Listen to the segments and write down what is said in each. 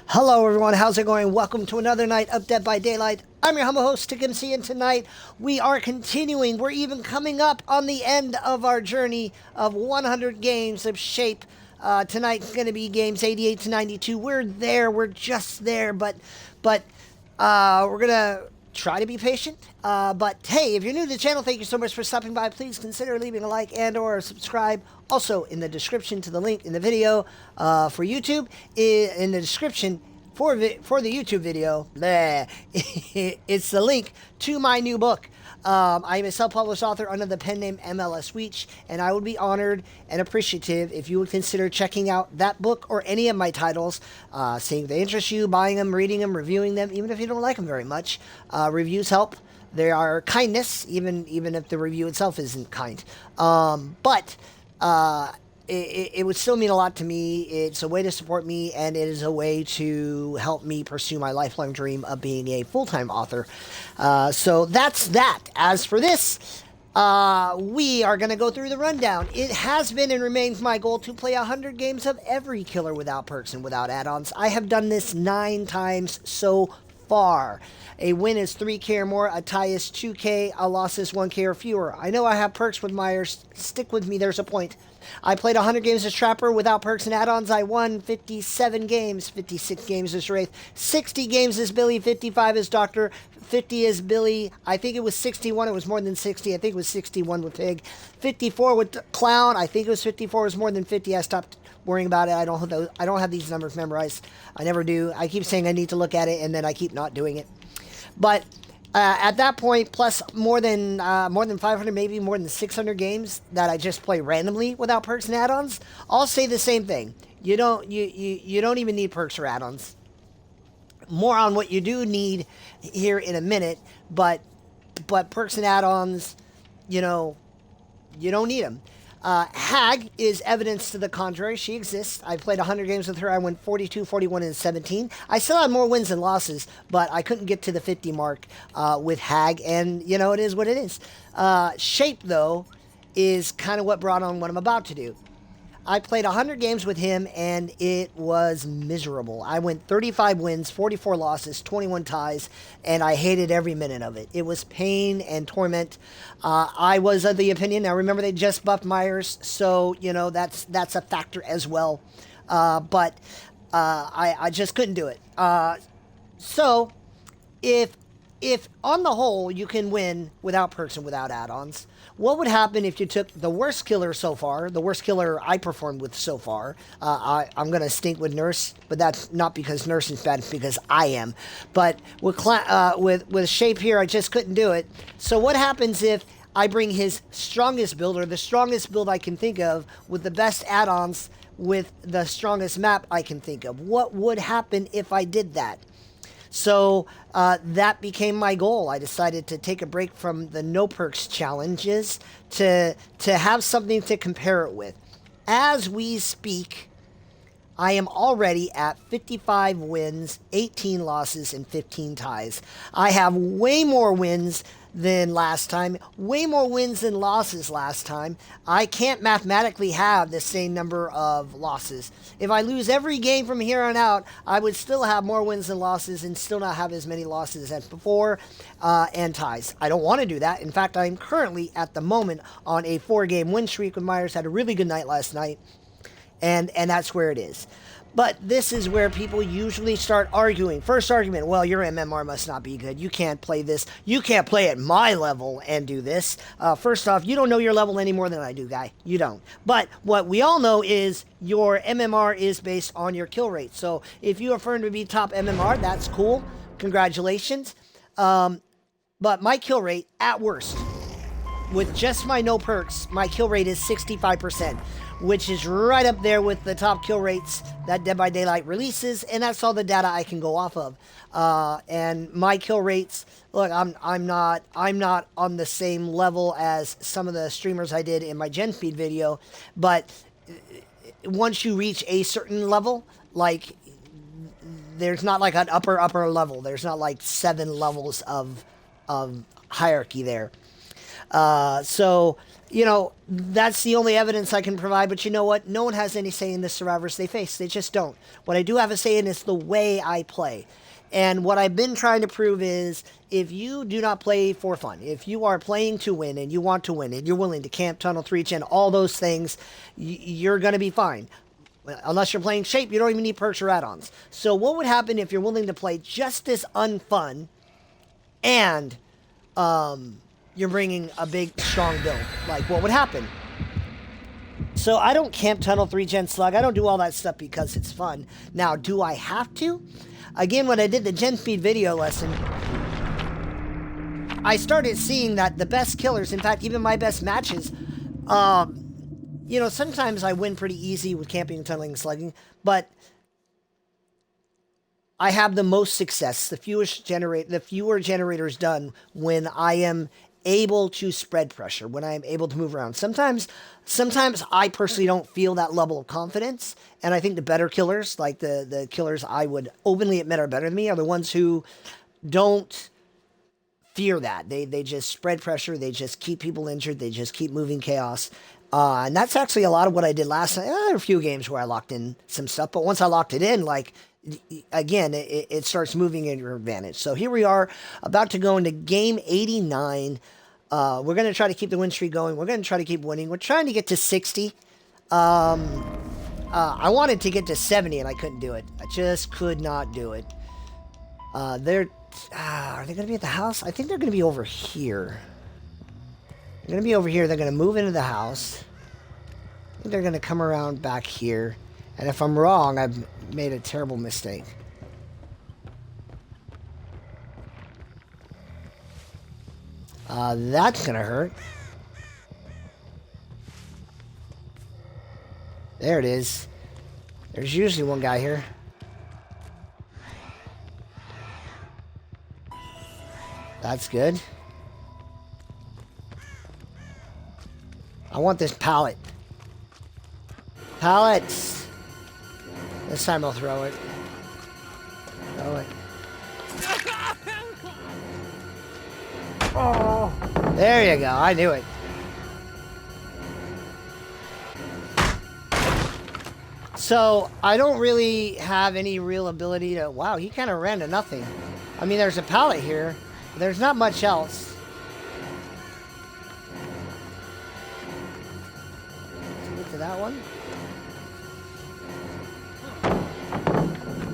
Hello everyone, how's it going? Welcome to another night of Dead by Daylight. I'm your humble host, Stick MC, and tonight we are continuing. We're even coming up on the end of our journey of 100 games of Shape. Tonight's going to be games 88 to 92. We're there, we're just there, but we're going to try to be patient. But hey, if you're new to the channel, thank you so much for stopping by. Please consider leaving a like and or subscribe. Also, in the description to the link in the video for YouTube, in the description for the YouTube video, it's the link to my new book. I am a self-published author under the pen name M.L.S. Weech, and I would be honored and appreciative if you would consider checking out that book or any of my titles, seeing if they interest you, buying them, reading them, reviewing them, even if you don't like them very much. Reviews help. They are kindness, even if the review itself isn't kind. It would still mean a lot to me. It's a way to support me, and it is a way to help me pursue my lifelong dream of being a full-time author. So that's that. As for this, we are going to go through the rundown. It has been and remains my goal to play 100 games of every killer without perks and without add-ons. I have done this 9 times so far. A win is 3K or more, a tie is 2K, a loss is 1K or fewer. I know I have perks with Myers. Stick with me, there's a point. I played 100 games as Trapper without perks and add-ons. I won 57 games, 56 games as Wraith, 60 games as Billy, 55 as Doctor, 50 as Billy. I think it was 61. It was more than 60. I think it was 61 with Pig. 54 with Clown. I think it was 54. It was more than 50. I stopped worrying about it. I don't have these numbers memorized. I never do. I keep saying I need to look at it, and then I keep not doing it. But at that point, plus more than 500, maybe more than 600 games that I just play randomly without perks and add-ons, I'll say the same thing. You don't even need perks or add-ons. More on what you do need here in a minute, but perks and add-ons, you don't need them. Hag is evidence to the contrary. She exists. I played 100 games with her. I went 42, 41, and 17. I still had more wins than losses, but I couldn't get to the 50 mark with Hag, and, it is what it is. Shape, though, is kind of what brought on what I'm about to do. I played 100 games with him, and it was miserable. I went 35 wins, 44 losses, 21 ties, and I hated every minute of it. It was pain and torment. I was of the opinion, now remember they just buffed Myers, so, that's a factor as well. I just couldn't do it. So, if on the whole you can win without perks and without add-ons, what would happen if you took the worst killer so far, the worst killer I performed with so far? I'm going to stink with Nurse, but that's not because Nurse is bad, it's because I am. But with Shape here, I just couldn't do it. So what happens if I bring his strongest build, or the strongest build I can think of, with the best add-ons, with the strongest map I can think of? What would happen if I did that? So that became my goal. I decided to take a break from the no perks challenges to have something to compare it with. As we speak, I am already at 55 wins, 18 losses, and 15 ties. I have way more wins than last time, way more wins than losses last time. I can't mathematically have the same number of losses. If I lose every game from here on out, I would still have more wins than losses and still not have as many losses as before, and ties. I don't want to do that. In fact, I'm currently at the moment on a 4-game win streak with Myers. Had a really good night last night, and that's where it is. But this is where people usually start arguing. First argument, well, your MMR must not be good. You can't play this. You can't play at my level and do this. First off, you don't know your level any more than I do, guy. You don't. But what we all know is your MMR is based on your kill rate. So if you affirm to be top MMR, that's cool. Congratulations. But my kill rate, at worst, with just my no perks, my kill rate is 65%. Which is right up there with the top kill rates that Dead by Daylight releases, and that's all the data I can go off of. And my kill rates, look, I'm not on the same level as some of the streamers I did in my Gen Speed video, but once you reach a certain level, like, there's not like an upper level. There's not like 7 levels of hierarchy there. So, you know, that's the only evidence I can provide. But you know what? No one has any say in the survivors they face. They just don't. What I do have a say in is the way I play. And what I've been trying to prove is if you do not play for fun, if you are playing to win and you want to win and you're willing to camp, tunnel, 3-gen, all those things, you're going to be fine. Unless you're playing shape, you don't even need perks or add-ons. So what would happen if you're willing to play just as unfun and you're bringing a big, strong build? Like, what would happen? So I don't camp, tunnel, 3-gen, slug. I don't do all that stuff because it's fun. Now, do I have to? Again, when I did the gen speed video lesson, I started seeing that the best killers, in fact, even my best matches, you know, sometimes I win pretty easy with camping, tunneling, and slugging, but I have the most success, the fewer generators done when I am able to spread pressure, when I am able to move around. Sometimes I personally don't feel that level of confidence, and I think the better killers, like the killers I would openly admit are better than me, are the ones who don't fear that. They just spread pressure, they just keep people injured, they just keep moving chaos. And that's actually a lot of what I did last night. There were a few games where I locked in some stuff, but once I locked it in, like, again, it starts moving in your advantage. So here we are, about to go into game 89. We're going to try to keep the win streak going. We're going to try to keep winning. We're trying to get to 60. I wanted to get to 70, and I couldn't do it. I just could not do it. Are they going to be at the house? I think they're going to be over here. They're going to be over here. They're going to move into the house. I think they're going to come around back here. And if I'm wrong, I've made a terrible mistake. That's going to hurt. There it is. There's usually one guy here. That's good. I want this pallet. Pallets! This time I'll throw it. Throw it. Oh! There you go. I knew it. So, I don't really have any real ability to... Wow, he kind of ran to nothing. I mean, there's a pallet here. But there's not much else. Let's get to that one.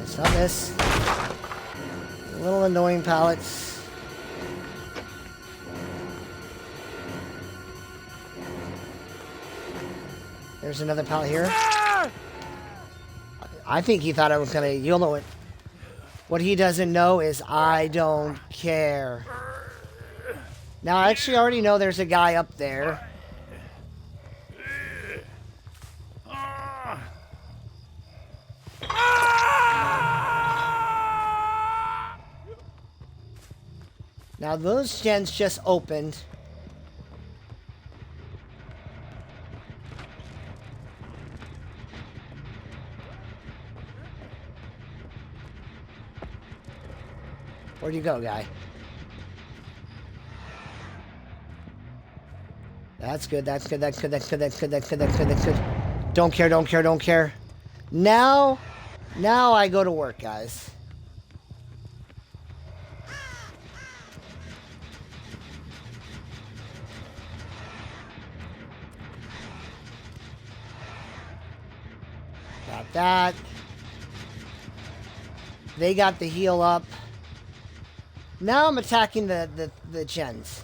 It's not this. Little annoying pallets. There's another pallet here. I think he thought I was gonna... You'll know it. What he doesn't know is I don't care. Now, I actually already know there's a guy up there. Now, those gens just opened. Where'd you go, guy? That's good, that's good, that's good, that's good, that's good, that's good, that's good, that's good. Don't care, don't care, don't care. Now I go to work, guys. Got that. They got the heal up. Now I'm attacking the gens.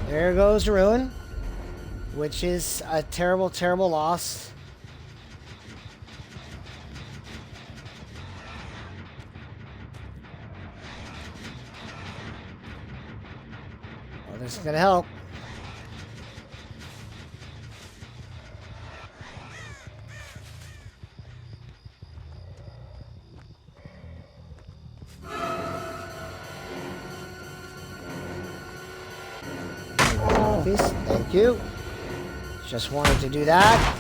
There goes Ruin, which is a terrible, terrible loss. This is gonna help. out, please. Thank you. Just wanted to do that.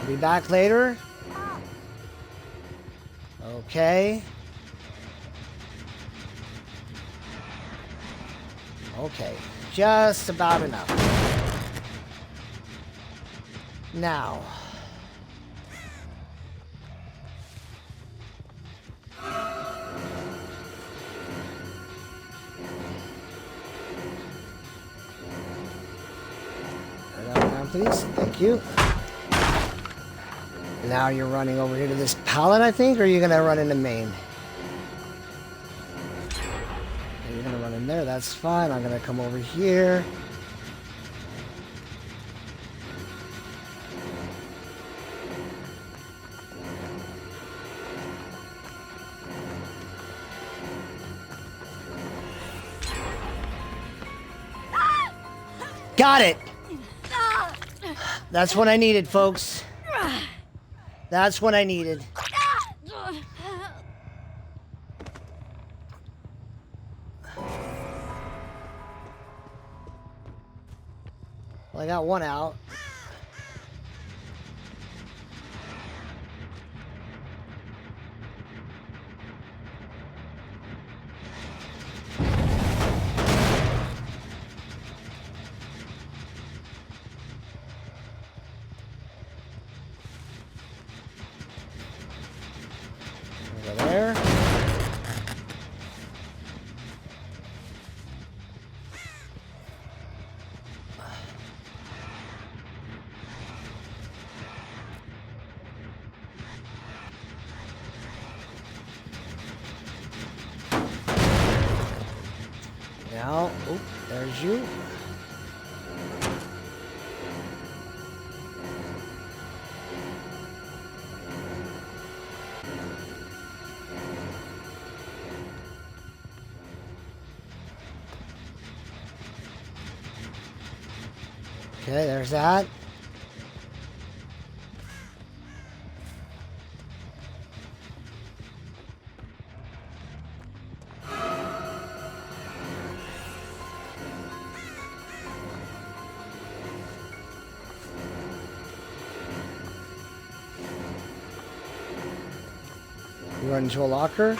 I'll be back later. Okay. Okay. Just about enough. Now. Please. Thank you. Now you're running over here to this pallet, I think, or are you going to run into main? You're going to run in there. That's fine. I'm going to come over here. Got it! That's what I needed, folks. That's what I needed. Well, I got one out. Over there. Now, oh, there's you. Okay, there's that. You run into a locker.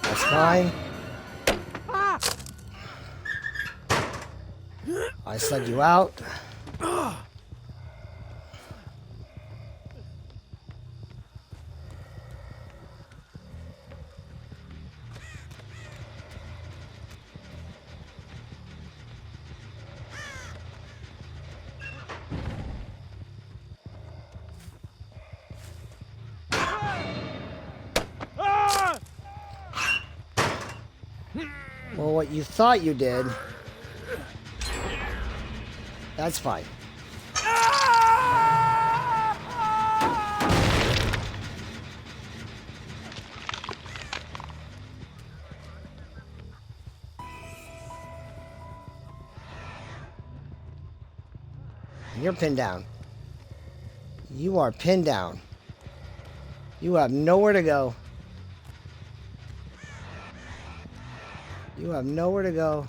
That's fine. I slid you out. Well, what you thought you did, that's fine. You're pinned down. You are pinned down. You have nowhere to go. You have nowhere to go.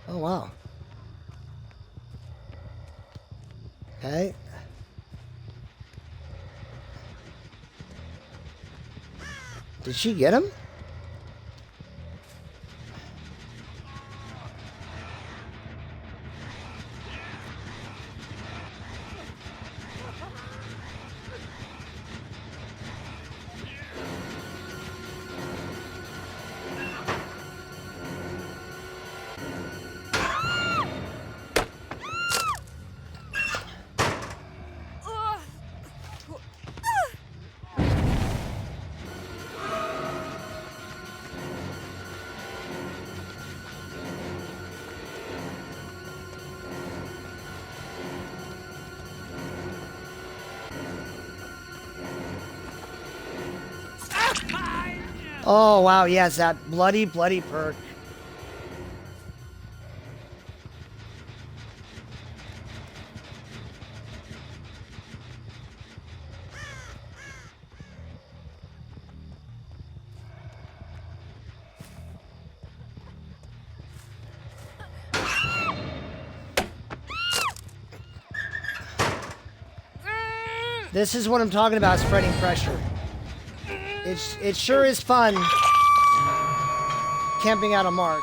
Oh, wow. Okay. Did she get him? Oh, wow, yes, that bloody, bloody perk. This is what I'm talking about, spreading pressure. It sure is fun camping out a mark.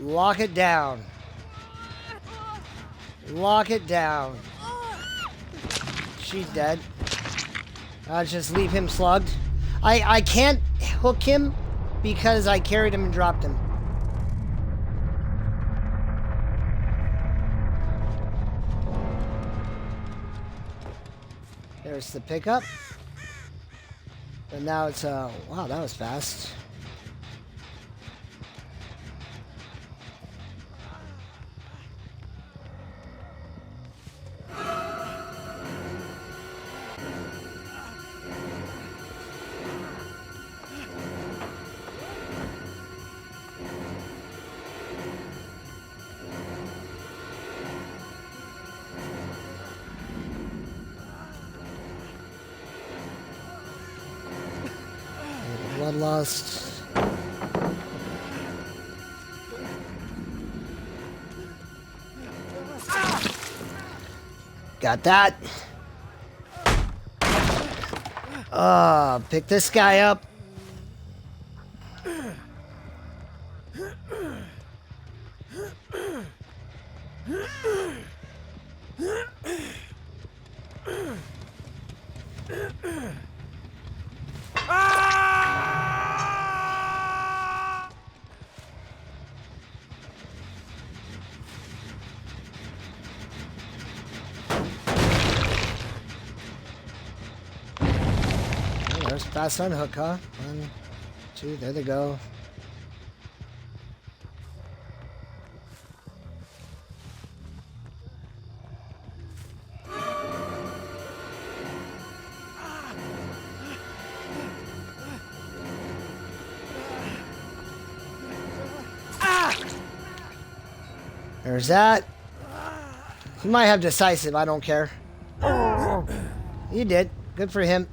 Lock it down. Lock it down. She's dead. I'll just leave him slugged. I can't hook him because I carried him and dropped him. There's the pickup. And now it's, wow, that was fast. Bloodlust. Got that. Pick this guy up. There's fast unhook, huh? 1, 2, there they go. There's that. He might have decisive, I don't care. He did. Good for him.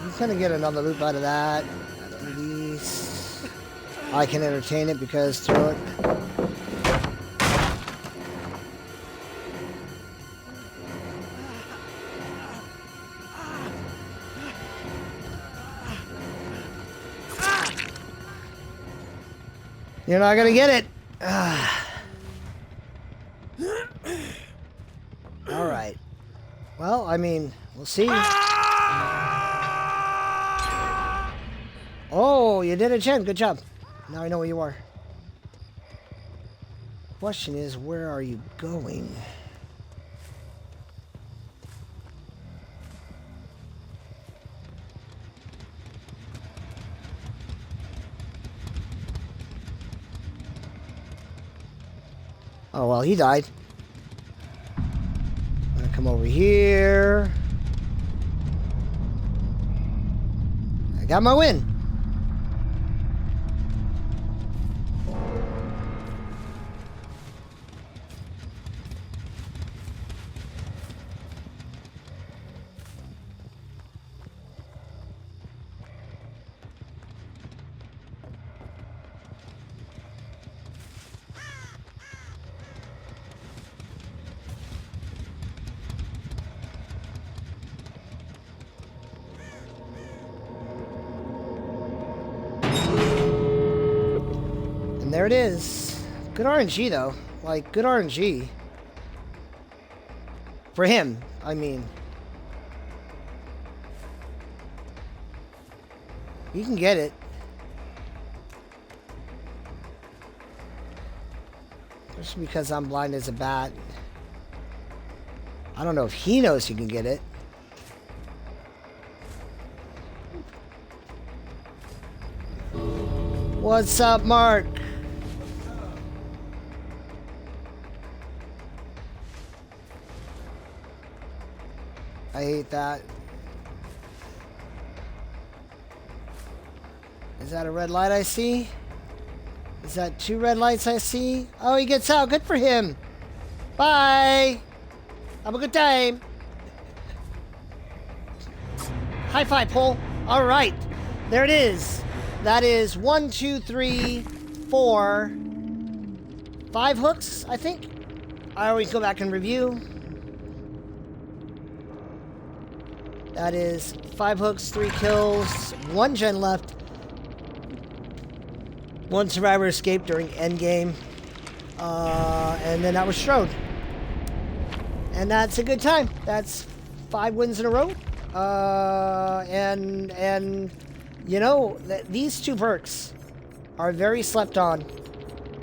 He's gonna get another loop out of that. At least I can entertain it because throw it. You're not gonna get it. All right. Well, I mean, we'll see. Oh, you did it, Jen. Good job. Now I know where you are. Question is, where are you going? Oh, well, he died. I'm gonna come over here. I got my win. There it is. Good RNG, though. Like, good RNG. For him, I mean. You can get it. Just because I'm blind as a bat. I don't know if he knows he can get it. What's up, Mark? I hate that. Is that a red light I see? Is that 2 red lights I see? Oh, he gets out. Good for him. Bye. Have a good time. High five, Paul. All right. There it is. That is 1, 2, 3, 4, 5 hooks, I think. I always go back and review. That is 5 hooks, 3 kills, 1 gen left. 1 survivor escaped during endgame. And then that was Strode. And that's a good time. That's 5 wins in a row. And you know, these 2 perks are very slept on.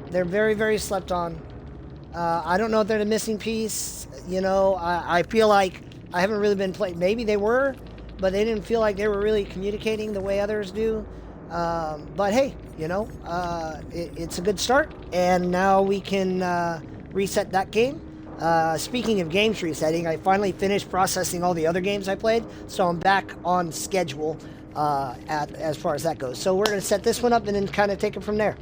They're very, very slept on. I don't know if they're the missing piece. You know, I feel like I haven't really been playing. Maybe they were, but they didn't feel like they were really communicating the way others do. But hey, you know, it's a good start. And now we can reset that game. Speaking of games resetting, I finally finished processing all the other games I played. So I'm back on schedule as far as that goes. So we're going to set this one up and then kind of take it from there.